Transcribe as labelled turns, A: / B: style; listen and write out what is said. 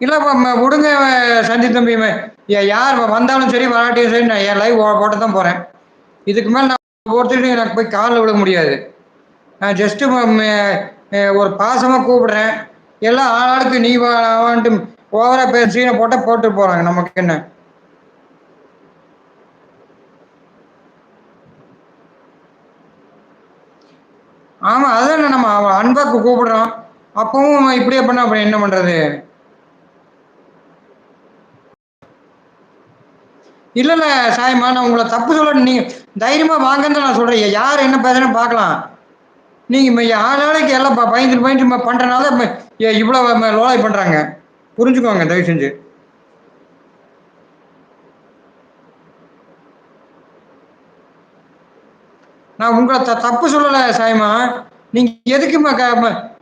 A: இல்ல விடுங்க சஞ்சய் தம்பி. யார் வந்தாலும் சரி வராட்டியும் சரி நான் என் லைவ் போட்டு தான் போறேன். இதுக்கு மேல நான் ஒருத்தர் எனக்கு போய் காலில் விழ முடியாது. நான் ஜஸ்ட்டு ஒரு பாசமா கூப்பிடுறேன். எல்லாம் ஆளாளுக்கு நீ வான்ட்டு ஓவரா சீனை போட்டா போட்டு போறாங்க. நமக்கு என்ன? ஆமா, அதான் நம்ம அன்பாக்கு கூப்பிடுறோம். அப்பவும் இப்படியே பண்ணா அப்புறம் என்ன பண்றது? இல்ல இல்ல சாயமா, நான் உங்களை தப்பு சொல்ல, நீங்க தைரியமா வாங்கன்னு தான் நான் சொல்றேன். யார் என்ன பேசுறேன்னு பார்க்கலாம். நீங்க ஆளாளுக்கு எல்லாம் பயந்துட்டு பயந்துட்டு பண்றனால இவ்வளவு லோலாய் பண்றாங்க. புரிஞ்சுக்கோங்க தயவு செஞ்சு. நான் உங்களை தப்பு சொல்லல சாயமா. நீங்க எதுக்கு